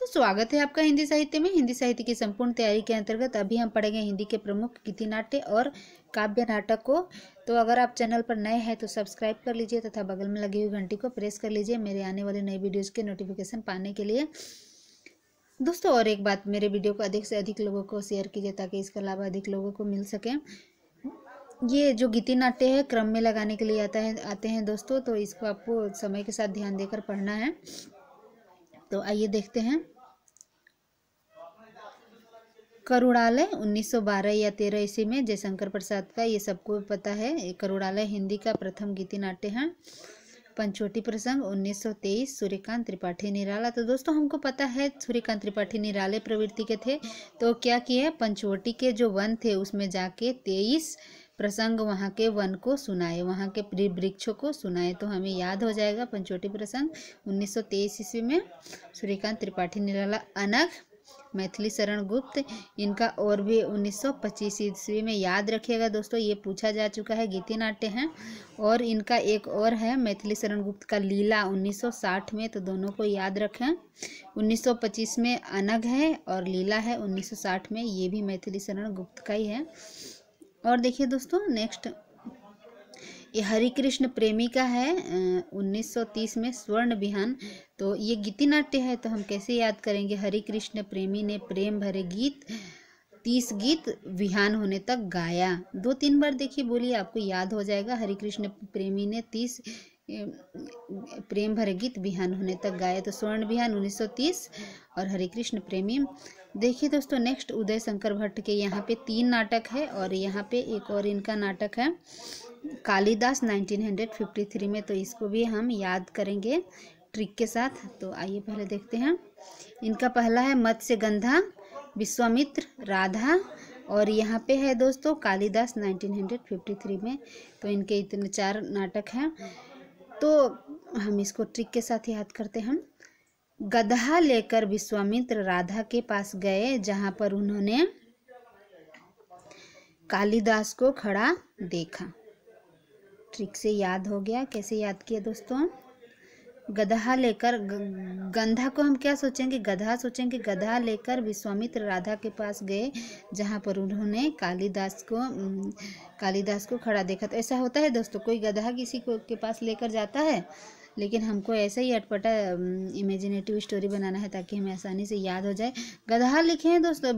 दोस्तों स्वागत है आपका हिंदी साहित्य में। हिंदी साहित्य की संपूर्ण तैयारी के अंतर्गत अभी हम पढ़ेंगे हिंदी के प्रमुख गीति नाट्य और काव्य नाटक को। तो अगर आप चैनल पर नए हैं तो सब्सक्राइब कर लीजिए तथा बगल में लगी हुई घंटी को प्रेस कर लीजिए मेरे आने वाले नई वीडियोज़ के नोटिफिकेशन पाने के लिए। दोस्तों और एक बात, मेरे वीडियो को अधिक से अधिक लोगों को शेयर कीजिए ताकि इसका लाभ अधिक लोगों को मिल सके। ये जो गीति नाट्य है क्रम में लगाने के लिए आते हैं दोस्तों, तो इसको आपको समय के साथ ध्यान देकर पढ़ना है। तो आइए देखते हैं। करुणालय 1912 या 13 ईस्वी में जयशंकर प्रसाद का, ये सबको पता है। करुणालय हिंदी का प्रथम गीति नाट्य है। पंचवटी प्रसंग 1923, सूर्यकांत त्रिपाठी निराला। तो दोस्तों हमको पता है सूर्यकांत त्रिपाठी निराले प्रवृत्ति के थे। तो क्या किए, पंचवटी के जो वन थे उसमें जाके 23 प्रसंग वहाँ के वन को सुनाए, वहाँ के वृक्षों को सुनाए। तो हमें याद हो जाएगा पंचवटी प्रसंग 1923 ईस्वी में। सूर्यकांत त्रिपाठी निराला अनग, मैथिली शरण गुप्त, इनका और भी 1925 ईस्वी में याद रखिएगा दोस्तों, ये पूछा जा चुका है, गीति नाट्य हैं। और इनका एक और है मैथिली शरण गुप्त का लीला 1960 में, तो दोनों को याद रखें। 1925 में अनग है और लीला है 1960 में, ये भी मैथिली शरण गुप्त का ही है। और देखिए दोस्तों नेक्स्ट, ये हरि कृष्ण प्रेमी का है 1930 में, स्वर्ण विहान। तो ये गीति नाट्य है, तो हम कैसे याद करेंगे। हरि कृष्ण प्रेमी ने प्रेम भरे गीत 30 गीत विहान होने तक गाया। 2-3 बार देखिए बोलिए, आपको याद हो जाएगा। हरि कृष्ण प्रेमी ने 30 प्रेम भरे गीत विहान होने तक गाया। तो स्वर्ण विहान 1930 और हरि कृष्ण प्रेमी। देखिए दोस्तों नेक्स्ट, उदय शंकर भट्ट के यहाँ पे 3 नाटक है और यहाँ पे एक और इनका नाटक है कालिदास 1953 में। तो इसको भी हम याद करेंगे ट्रिक के साथ। तो आइए पहले देखते हैं। इनका पहला है मत्स्यगंधा, विश्वामित्र, राधा, और यहाँ पे है दोस्तों कालिदास 1953 में। तो इनके इतने 4 नाटक हैं, तो हम इसको ट्रिक के साथ याद करते हैं। गदहा लेकर विश्वामित्र राधा के पास गए, जहाँ पर उन्होंने कालिदास को खड़ा देखा। ट्रिक से याद हो गया। कैसे याद किया दोस्तों, गदहा लेकर, गंधा को हम क्या सोचेंगे, गधा सोचेंगे। गदहा लेकर विश्वामित्र राधा के पास गए, जहाँ पर उन्होंने कालिदास को खड़ा देखा। तो ऐसा होता है दोस्तों, कोई गधा किसी को के पास लेकर जाता है, लेकिन हमको ऐसा ही अटपटा इमेजिनेटिव स्टोरी बनाना है ताकि हमें आसानी से याद हो जाए। गदहा लिखे हैं दोस्तों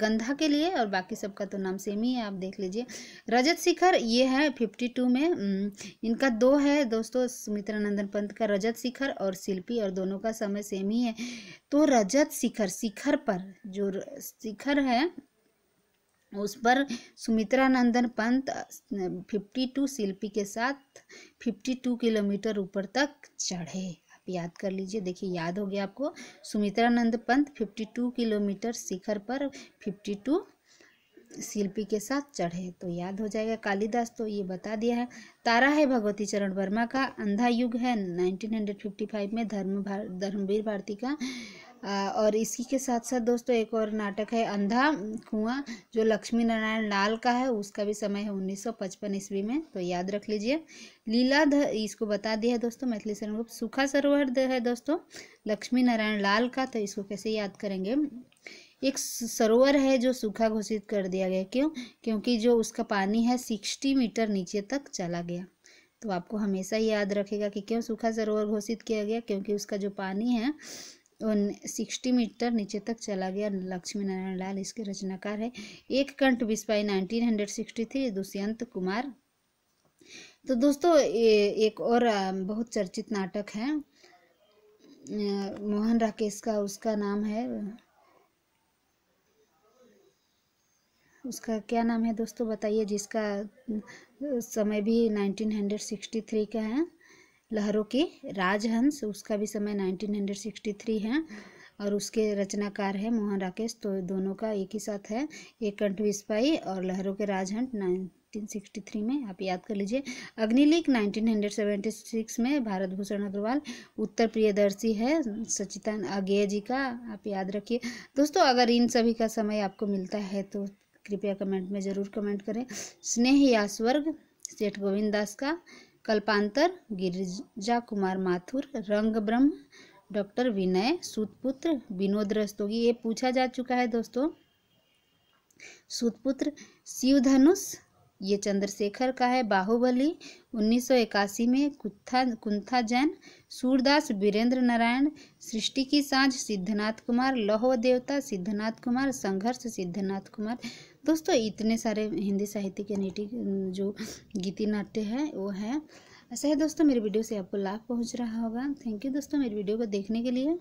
गंधा के लिए, और बाकी सबका तो नाम सेम ही है, आप देख लीजिए। रजत शिखर ये है 52 में। इनका 2 है दोस्तों, सुमित्रा नंदन पंत का रजत शिखर और शिल्पी, और दोनों का समय सेम ही है। तो रजत शिखर, शिखर पर जो शिखर है उस पर सुमित्रा नंदन पंत 52 शिल्पी के साथ 52 किलोमीटर ऊपर तक चढ़े। आप याद कर लीजिए, देखिए याद हो गया आपको। सुमित्रा नंद पंत 52 किलोमीटर शिखर पर 52 शिल्पी के साथ चढ़े, तो याद हो जाएगा। कालिदास तो ये बता दिया है। तारा है भगवती चरण वर्मा का। अंधा युग है 1955 में, धर्मवीर भारती का। और इसी के साथ साथ दोस्तों एक और नाटक है अंधा कुआं, जो लक्ष्मी नारायण लाल का है, उसका भी समय है 1955 ईस्वी में, तो याद रख लीजिए। लीलाधर इसको बता दिया है दोस्तों मैथिली शरण गुप्त। सूखा सरोवर है दोस्तों लक्ष्मी नारायण लाल का, तो इसको कैसे याद करेंगे। एक सरोवर है जो सूखा घोषित कर दिया गया, क्यों, क्योंकि जो उसका पानी है 60 मीटर नीचे तक चला गया। तो आपको हमेशा याद रखेगा कि क्यों सूखा सरोवर घोषित किया गया, क्योंकि उसका जो पानी है 60 मीटर नीचे तक चला गया। लक्ष्मी नारायण लाल इसके रचनाकार है। एक कंठ बिस्पाई 1963, दुष्यंत कुमार। तो दोस्तों एक और बहुत चर्चित नाटक है मोहन राकेश का, उसका नाम है, उसका क्या नाम है दोस्तों बताइए, जिसका समय भी 1963 का है। लहरों के राजहंस, उसका भी समय 1963 है, और उसके रचनाकार है मोहन राकेश। तो दोनों का एक ही साथ है, एक कंठ बिस्पाई और लहरों के राजहंस 1963 में, आप याद कर लीजिए। अग्निलिक 1976 में, भारत भूषण अग्रवाल। उत्तर प्रियदर्शी है सचितान अगेय जी का, आप याद रखिए दोस्तों। अगर इन सभी का समय आपको मिलता है तो कृपया कमेंट में ज़रूर कमेंट करें। स्नेह या स्वर्ग सेठ गोविंद दास का। कल्पांतर गिरिजा कुमार माथुर। रंग ब्रह्म डॉक्टर विनय सूतपुत्र, विनोद रस्तोगी, ये पूछा जा चुका है दोस्तों। सूतपुत्र। शिवधनुष, ये चंद्रशेखर का है। बाहुबली 1981 में, कुंथा जैन। सूरदास वीरेंद्र नारायण। सृष्टि की सांझ सिद्धनाथ कुमार। लौह देवता सिद्धनाथ कुमार। संघर्ष सिद्धनाथ कुमार। दोस्तों इतने सारे हिंदी साहित्य के नेटिव जो गीति नाट्य है वो है। ऐसा है दोस्तों, मेरी वीडियो से आपको लाभ पहुंच रहा होगा। थैंक यू दोस्तों मेरी वीडियो को देखने के लिए।